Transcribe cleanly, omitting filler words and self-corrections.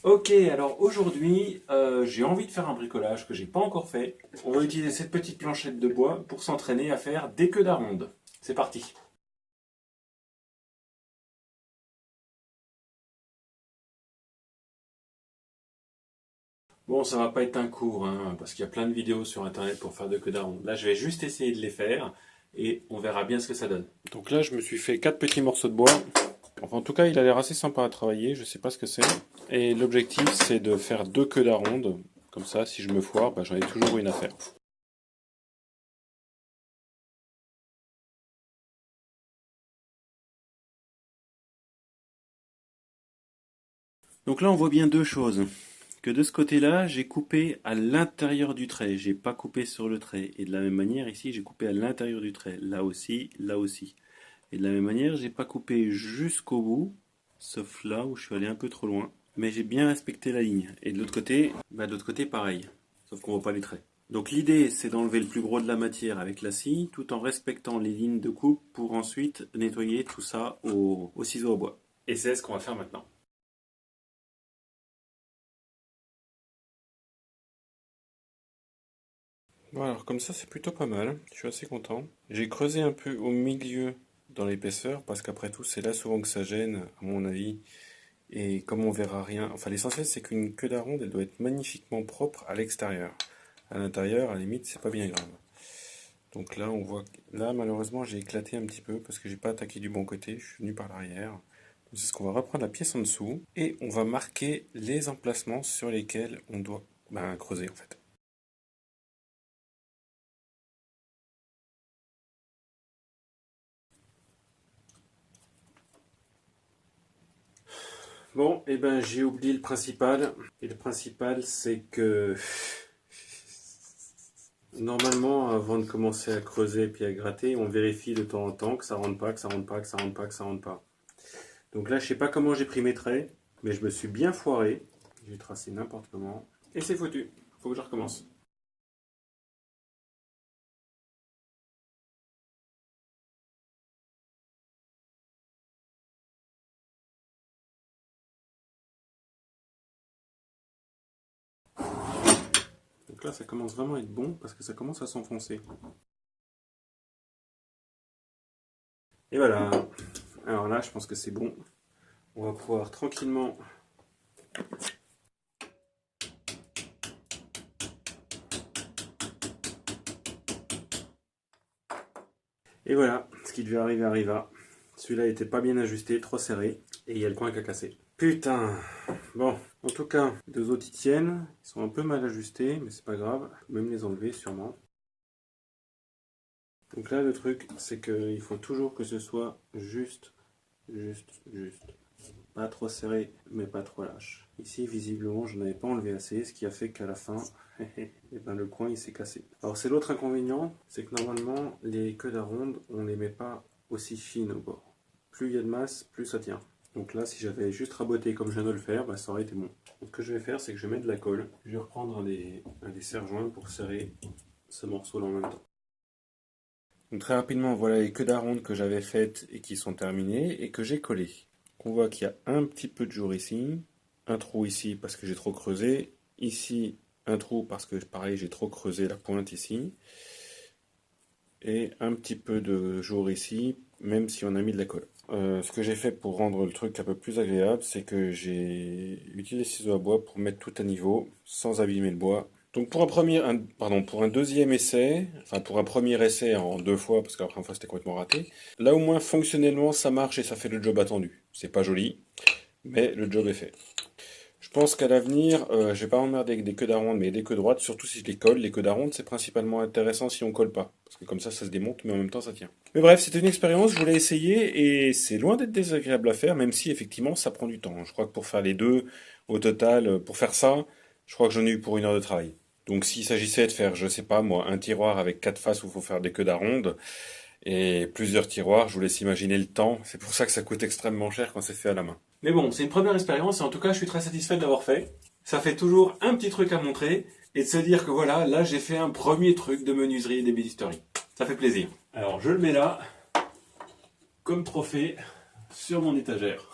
Ok, alors aujourd'hui, j'ai envie de faire un bricolage que j'ai pas encore fait. On va utiliser cette petite planchette de bois pour s'entraîner à faire des queues d'aronde. C'est parti. Bon, ça va pas être un cours, hein, parce qu'il y a plein de vidéos sur internet pour faire des queues d'aronde. Là, je vais juste essayer de les faire et on verra bien ce que ça donne. Donc là, je me suis fait 4 petits morceaux de bois. Enfin, en tout cas, il a l'air assez sympa à travailler, je sais pas ce que c'est. Et l'objectif, c'est de faire 2 queues d'aronde. Comme ça, si je me foire, j'en ai toujours une à faire. Donc là, on voit bien deux choses. Que de ce côté-là, j'ai coupé à l'intérieur du trait. J'ai pas coupé sur le trait. Et de la même manière, ici, j'ai coupé à l'intérieur du trait. Là aussi, là aussi. Et de la même manière, j'ai pas coupé jusqu'au bout, sauf là où je suis allé un peu trop loin. Mais j'ai bien respecté la ligne. Et de l'autre côté, pareil. Sauf qu'on voit pas les traits. Donc l'idée, c'est d'enlever le plus gros de la matière avec la scie, tout en respectant les lignes de coupe pour ensuite nettoyer tout ça au ciseau à bois. Et c'est ce qu'on va faire maintenant. Bon, alors comme ça c'est plutôt pas mal, je suis assez content. J'ai creusé un peu au milieu dans l'épaisseur parce qu'après tout c'est là souvent que ça gêne à mon avis. Et comme on verra rien, enfin l'essentiel c'est qu'une queue d'aronde elle doit être magnifiquement propre à l'extérieur. À l'intérieur à la limite c'est pas bien grave. Donc là on voit, là malheureusement j'ai éclaté un petit peu parce que j'ai pas attaqué du bon côté, je suis venu par l'arrière. Donc c'est ce qu'on va reprendre la pièce en dessous et on va marquer les emplacements sur lesquels on doit creuser en fait. Bon, et ben j'ai oublié le principal. Et le principal, c'est que normalement, avant de commencer à creuser puis à gratter, on vérifie de temps en temps que ça rentre pas, que ça rentre pas, que ça rentre pas, que ça rentre pas. Donc là, je sais pas comment j'ai pris mes traits, mais je me suis bien foiré. J'ai tracé n'importe comment. Et c'est foutu. Faut que je recommence. Donc là, ça commence vraiment à être bon parce que ça commence à s'enfoncer. Et voilà. Alors là, je pense que c'est bon. On va pouvoir tranquillement. Et voilà, ce qui devait arriver arriva. Celui-là était pas bien ajusté, trop serré, et il y a le coin qui a cassé. Putain. Bon, en tout cas, les deux autres y tiennent. Ils sont un peu mal ajustés, mais c'est pas grave. Je peux même les enlever sûrement. Donc là, le truc, c'est qu'il faut toujours que ce soit juste, juste. Pas trop serré, mais pas trop lâche. Ici, visiblement, je n'avais pas enlevé assez, ce qui a fait qu'à la fin, et ben, le coin il s'est cassé. Alors c'est l'autre inconvénient, c'est que normalement, les queues d'aronde, on ne les met pas aussi fines au bord. Plus il y a de masse, plus ça tient. Donc là, si j'avais juste raboté comme je viens de le faire, ça aurait été bon. Donc, ce que je vais faire, c'est que je vais mettre de la colle. Je vais reprendre un des serre-joints pour serrer ce morceau-là en même temps. Donc très rapidement, voilà les queues d'aronde que j'avais faites et qui sont terminées et que j'ai collées. On voit qu'il y a un petit peu de jour ici, un trou ici parce que j'ai trop creusé, ici un trou parce que pareil j'ai trop creusé la pointe ici, et un petit peu de jour ici, même si on a mis de la colle. Ce que j'ai fait pour rendre le truc un peu plus agréable, c'est que j'ai utilisé les ciseaux à bois pour mettre tout à niveau, sans abîmer le bois. Donc pour un deuxième essai, enfin pour un premier essai en deux fois, parce que la première fois c'était complètement raté, là au moins fonctionnellement ça marche et ça fait le job attendu. C'est pas joli, mais le job est fait. Je pense qu'à l'avenir, je vais pas m'emmerder avec des queues d'aronde, mais des queues droites, surtout si je les colle. Les queues d'aronde, c'est principalement intéressant si on colle pas. Parce que comme ça se démonte, mais en même temps, ça tient. Mais bref, c'était une expérience, je voulais essayer, et c'est loin d'être désagréable à faire, même si effectivement, ça prend du temps. Je crois que pour faire les deux, au total, pour faire ça, je crois que j'en ai eu pour une heure de travail. Donc s'il s'agissait de faire, je sais pas moi, un tiroir avec quatre faces où il faut faire des queues d'aronde, et plusieurs tiroirs, je vous laisse imaginer le temps. C'est pour ça que ça coûte extrêmement cher quand c'est fait à la main. Mais bon, c'est une première expérience et en tout cas, je suis très satisfait de l'avoir fait. Ça fait toujours un petit truc à montrer et de se dire que voilà, là, j'ai fait un premier truc de menuiserie et d'ébénisterie. Ça fait plaisir. Alors, je le mets là, comme trophée, sur mon étagère.